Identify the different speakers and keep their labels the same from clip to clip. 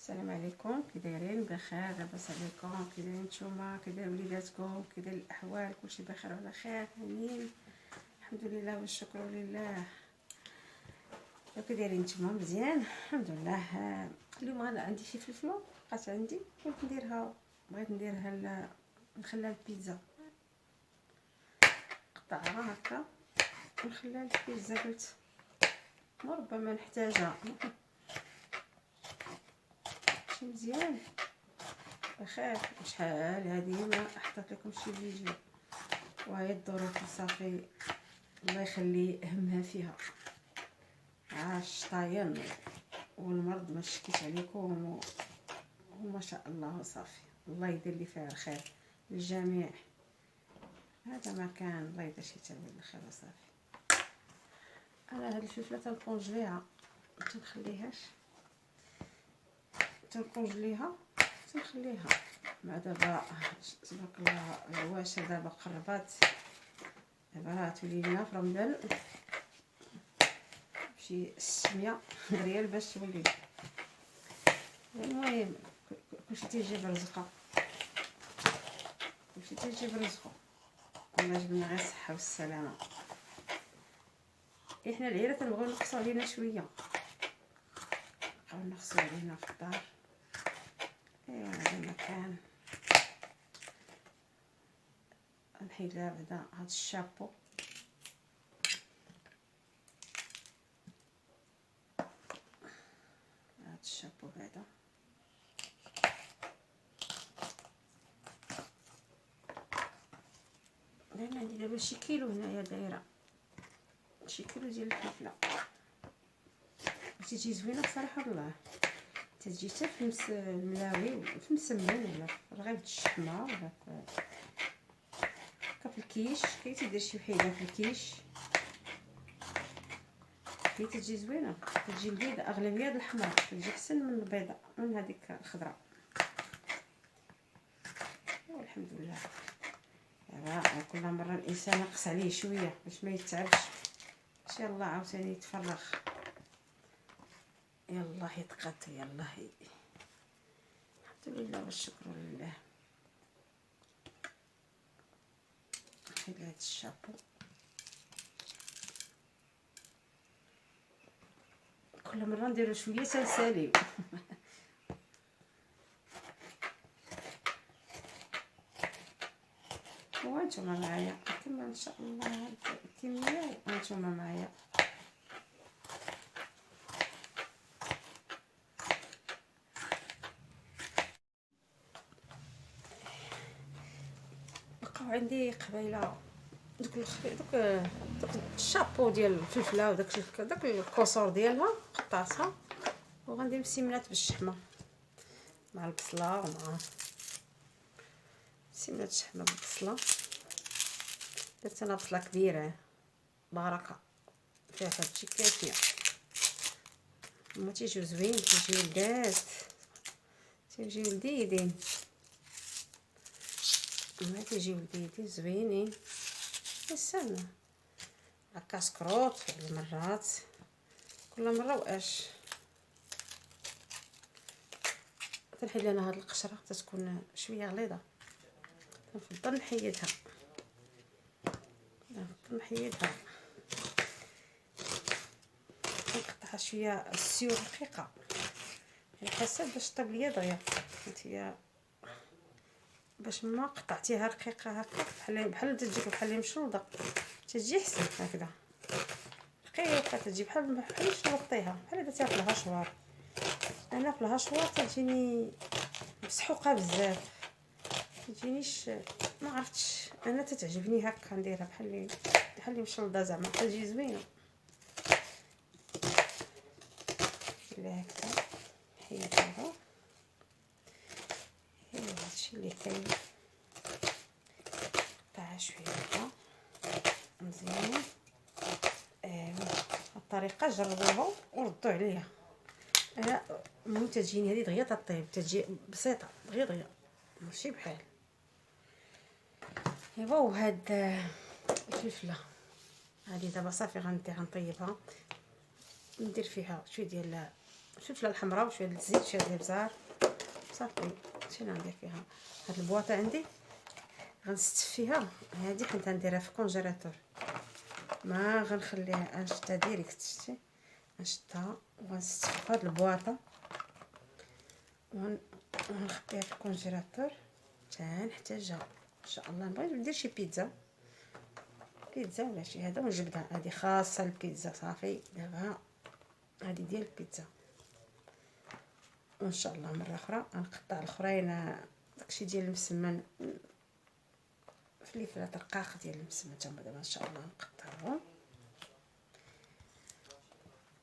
Speaker 1: السلام عليكم، كي دايرين؟ بخير؟ لاباس عليكم؟ كي دايرين نتوما؟ كي داير وليداتكم؟ كي داير الاحوال؟ كلشي بخير وعلى خير؟ امين. الحمد لله والشكر لله. كي دايرين نتوما؟ مزيان الحمد لله. اليوم انا عندي شي فلفله بقات عندي، بغيت نديرها نخليها البيتزا، قطعها هكا ونخليها البيتزا. قلت ربما نحتاجها. شي مزيان بخير. شحال هذه ما حطيت لكم شي فيديو، وهي الظروف صافي الله يخلي همها فيها. الشطاين والمرض ما شكيت عليكم، وما شاء الله صافي الله يدير لي فيها الخير للجميع. هذا ما كان الله يدير شي تاويل الخير وصافي. انا هاد الفلفله تنكونجليها، تنخليها مع دابا تبارك الله العواشر دابا قربات، دابا راه تولي لنا في رمضان شي 600 ريال باش تولي. المهم كلشي تيجي برزقه، الله يجبلنا غير الصحه والسلامه. احنا العيله تنبغيو نقصوا علينا شويه، نبقاو نقصوا علينا في الدار. ايوا هذا المكان نحيد لها بعدا هاد الشابو. بعدا لان عندي دابا شي كيلو هنايا، دايره شي كيلو ديال الفلفله. تجي زوينه بصراحه الله، تجي حتى في الملاوي وفي مسمن ولا في رغيف الشحمه ولا في الكيش. كي تدير شي وحيده في الكيش كي تجي زوينه، تجي البيضه اغلبيه د الحمراء، تجي احسن من البيضه من هذيك الخضراء. والحمد لله. دابا كل مره الانسان يقص عليه شويه باش ما يتعبش، باش يلاه عاوتاني يتفرغ، يلاه يتقاد، يلاه الحمد لله والشكر لله. نحيد هاد الشابو. كل مره نديرو شويه تنساليو. وانتوما معايا كما ان شاء الله هاد الكميه، وانتوما معايا. بقاو عندي قبيله دوك الشابو ديال الفلفله وداك الكسور ديالها قطعتها، وغندير مسمنات بالشحمه مع البصله، ومع مسمنات الشحمه بالبصله. درت انا بصله كبيره بركه فيها هادشي كافيه. هما تيجيو زوين، تيجيو لذاذ، تيجيو لذيذين، هما تيجيو لذيذين زوينين. يسالنا كاسكروط المرات، كل مره واش تنحيد لنا هاد القشره تتكون شويه غليظه، نفضل نحيدها نقطعها شويه السيور رقيقه على حسب باش طيب ليا دغيا. انتيا باش ما قطعتيها رقيقه هكا بحال تجيك بحال مشروطه، تجي حسن هكذا رقيقه، تجي بحال شلطيها، بحال اذا تاكل الهشوار. انا في الهشوار تجيني مسحوقه بزاف، تجينيش ما عرفتش انا تتعجبني هكا نديرها بحال مشلضه زعما تجي زوينه. لا هكذا حيدها، هادشي اللي كاين. قطعها شويه هكا مزيان. الطريقه جربوها وردوا عليها. انا المهم تجيني هذه دغيا تطيب، تجي بسيطه دغيا ماشي بحال. ايوا وهاد الفلفله هذه دابا صافي غنطيبها، ندير فيها شويه ديال الفلفله الحمراء وشويه د الزيت، شويه ديال البزار، صافي. هادشي اللي غندير فيها. هاد البواطه عندي غنستف فيها هادي، حيت غنديرها في كونجيلاتور، ما غنخليها غنشدها ديريكت، شتي غنشدها وغنستف في هاد البواطه ونخبيها في الكونجيلاتور حتى نحتاجها ان شاء الله. نبغي ندير شي بيتزا ولا شي هذا ونجبدها. هذه خاصه البيتزا صافي. دابا هذه ديال البيتزا، وان شاء الله مره اخرى غنقطع الاخرين داكشي ديال المسمن، فليفلات رقاق ديال المسمن تما دابا ان شاء الله نقطعهم.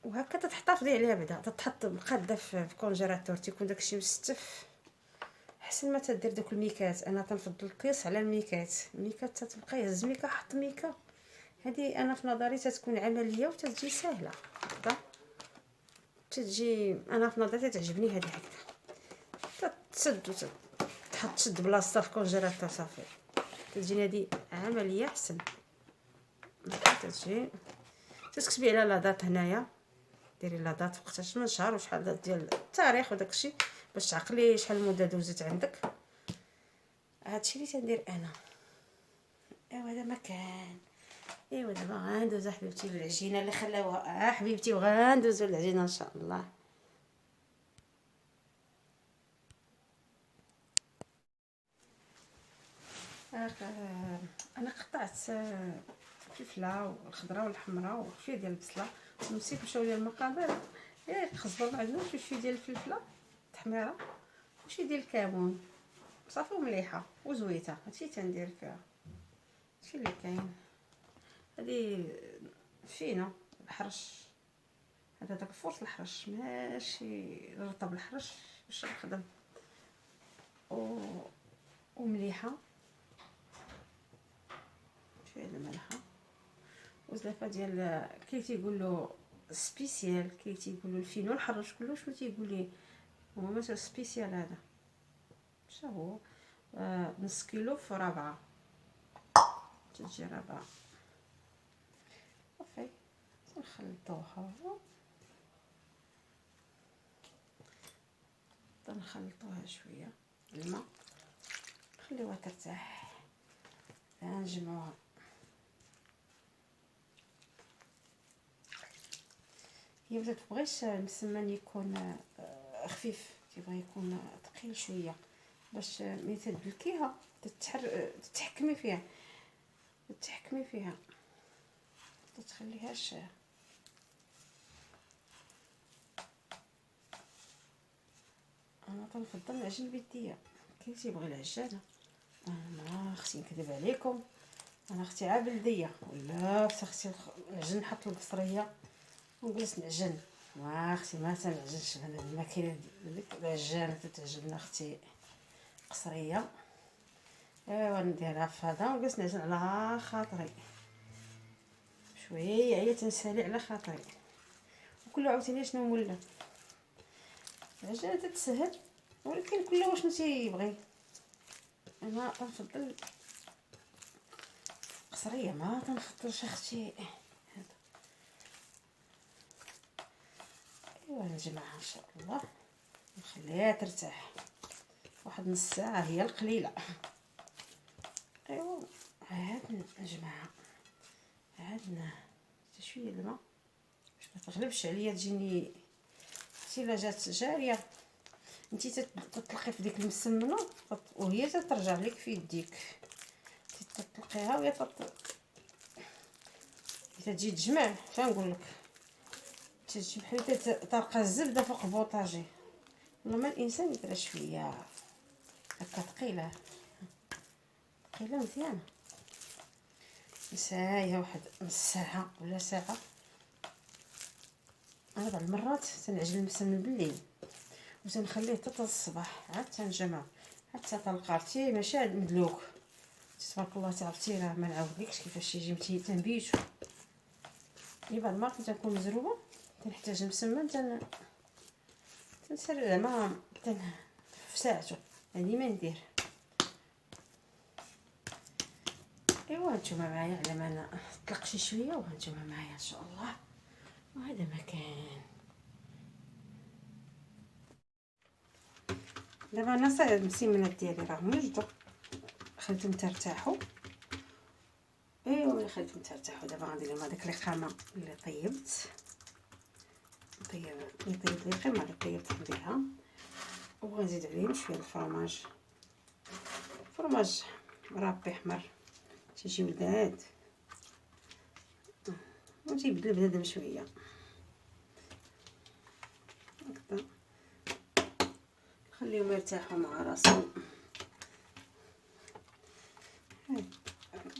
Speaker 1: وهكا تتحتفظي عليها بعدا، تتحط مقاده في الكونجيلاتور، تيكون داكشي مستف احسن ما تدير دوك الميكات. انا تنفضل الكيس على الميكات. الميكات تتبقى يهز ميكا حط ميكا، هذه انا في نظري تتكون عمليه وتتجي سهله هكذا، تتجي انا في نظري تعجبني هذه هكذا. تسد وتحط تشد بلاصتها في الكونجيلاتور صافي، تجيني هذه عمليه احسن. تتجي تكتبي على لا دات هنايا، ديري لا دات وقتاش من شهر وشحال ديال التاريخ وداكشي باش تعقلي شحال المده دوزت عندك. هادشي اللي تندير انا. ايوا هذا مكان. ايوا دابا غندوز حبيبتي للعجينه اللي خلاوها حبيبتي، وغندوزو للعجينه ان شاء الله. انا قطعت الفلفله والخضراء والحمراء وشويه ديال البصله، ونسيت نمشيو ليا المقادير. الخضر ما عندناش، شويه ديال الفلفله تحميره وشويه ديال الكمون صافي ومليحه وزويته. هادشي تندير فيها، هادشي اللي كاين. هادي فينا الحرش، هذا داك الفرص الحرش ماشي رطب الحرش باش نخدم ومليحه، شويه الملحه وزلافه ديال كي تيقولوا سبيسيال، كي تيقولوا الفينو الحرش كله شنو تيقول لي هو مثلا سبيسيال. هذا شنو هو؟ نص كيلو في ربعة، تجي ربعة صافي. نخلطوها نخلطوها شويه الماء، نخليوها ترتاح، نجمعوها. هي ما تبغيش المسمن يكون خفيف، تيبغي يكون ثقيل شويه باش ملي تدلكيها تتحكمي فيها تتخليهاش. انا كنفضل العجين بيديا، كاين تيبغي العجانه. انا اختي نكذب عليكم، انا اختي عا بلديه ولا اختي العجن نحط البصريه ونجلس نعجن. ما اختي ما تنعجنش انا الماكينه ديك العجانه تتعجبنا اختي قصريه. ايوا نديرها في هذا ونجلس نعجن على خاطري شويه، هي تنسالي على خاطري. وكل عاوتاني شنو مولا العجانه تتسهل، ولكن كل واش شنو تيبغي. انا كنفضل قصريه، ما تنفضلش اختي. ايوا نجمعها ان شاء الله نخليها ترتاح واحد نص ساعه هي القليله. ايوا عاد نجمعها، عاد شويه الماء باش ما تغلبش عليا تجيني. حتى الا جات جاريه انتي تطلقي في ديك المسمنه وهي تترجع لك في يديك، تطلقيها وهي تجي تجمع. فنقول لك تجي بحال تلقى الزبده فوق البوطاجي. لما الانسان يدير شويه هكا ثقيله مزيانه، نسايها واحد نص ساعه ولا ساعه. انا بعض المرات تنعجن المسمن بالليل وتنخليه حتى الصباح، عاد تنجمع حتى تلقى عرفتي ماشي عاد مدلوك. تبارك الله تعرفتي راه ما نعاودلكش كيفاش يجي تنبيتو. بعض المرات تنكون مزروبه تنحتاج مسمن تنسر زعما في ساعته هادي ما ندير. ايوا نتوما معايا على ما انا نطلق شي شويه وهانتوما معايا ان شاء الله. وهذا مكان دابا انا صاير المسيمنات ديالي راهم وجدوا، خليتهم ترتاحوا. ايوا ملي خليتهم ترتاحوا دابا غندير لهم هذيك القامه اللي طيبت القيمه اللي طيبت نديرها، وغنزيد عليهم شويه الفرماج، فرماج مربي احمر تيجي ولذاذ وتيبدل بنادم شويه هكذا، خليهم يرتاحوا مع راسهم. هكذا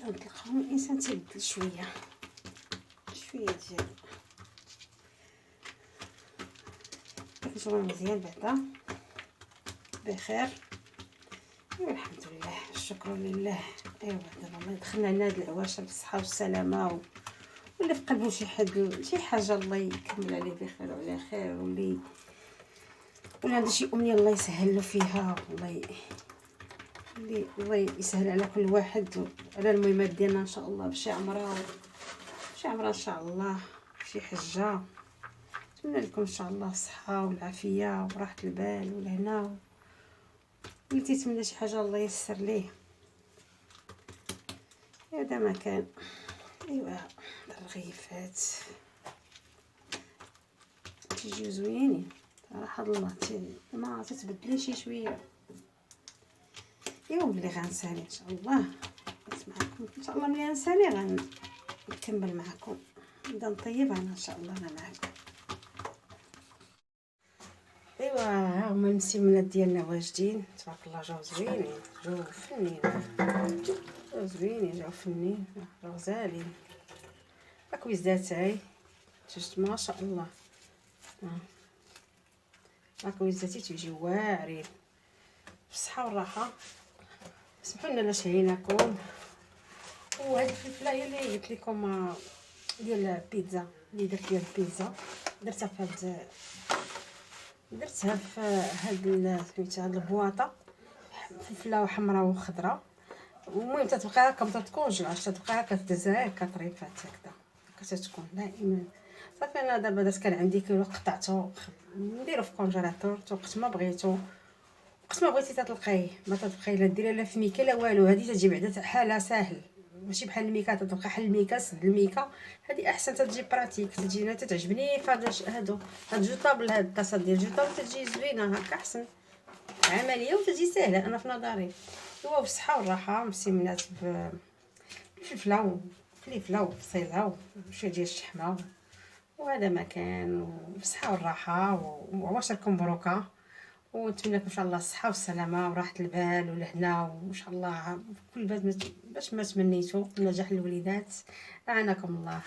Speaker 1: نطلقهم الانسان تيبدل شويه ديال كنشوفهم مزيان بعدا بخير. ايوا الحمد لله الشكر لله. ايوا دابا الله يدخلنا لنا هاد العواشر بالصحه والسلامه، واللي في قلبه شي حاجه الله يكمل عليه بخير وعلى خير، واللي عنده شي امنيه الله يسهل له فيها، الله يسهل على كل واحد على المهمات ديالنا ان شاء الله، بشي عمره ان شاء الله، شي حجه. نتمنى لكم ان شاء الله الصحه والعافيه وراحه البال والهنا، اللي تيتمنى شي حاجه الله ييسر ليه. هذا ما كان. ايوا الرغيفات تيجيو زوينين صراحه، الله ما تتبدلي شي شويه. ايوا ملي غنسالي ان شاء الله نسمعكم ان شاء الله، ملي غنسالي غنكمل معكم، نبدا نطيب انا ان شاء الله انا معكم. ايوا ها هما المسيمنات ديالنا واجدين تبارك الله، جاو زوينين، جاو فنين، جاو زوينين، جاو فنين، جاو غزالين. الكويزات هاي شفت ما شاء الله، الكويزاتي تيجيو واعرين بالصحه والراحه. سمحوا لنا لا شهيناكم. وهاد الفلفله هي اللي قلت لكم ديال البيتزا، اللي درت ديال البيتزا درتها في هاد سميتها هاد البواطه، فلفله حمراء وخضراء. المهم تتبقى هكا ما تتكونجلاش، تتبقى هكا تدزها هكا طريفات هكذا كتكون دائما. صافي انا دابا داك كان عندي كيلو قطعته نديرو في الكونجيلاتور، وقت ما بغيتو وقت ما بغيتي تطلقيه، ما تتبقاي لا ديري لا في ميكا لا والو. هذه تجي بعدا حالها ساهل، ماشي بحال الميكا تتبقى حل الميكا سد الميكا. هذه احسن، تتجي براتيك، تجي انا تتعجبني هادو هاد جوطابل، هاد الطاسه ديال جوطابل تجي زوينه هكا، احسن عمليه وتجي سهله انا في نظري. هو بالصحه والراحه مسيمنات فلفله وبصيله وشويه ديال الشحمه، وهذا ما كان. وبالصحه والراحه وعواشركم مبروكه، ونتمنى لكم ان شاء الله الصحه والسلامه وراحه البال والهنا، وان شاء الله كل باش ما تمنيتوا نجاح الوليدات. اعانكم الله.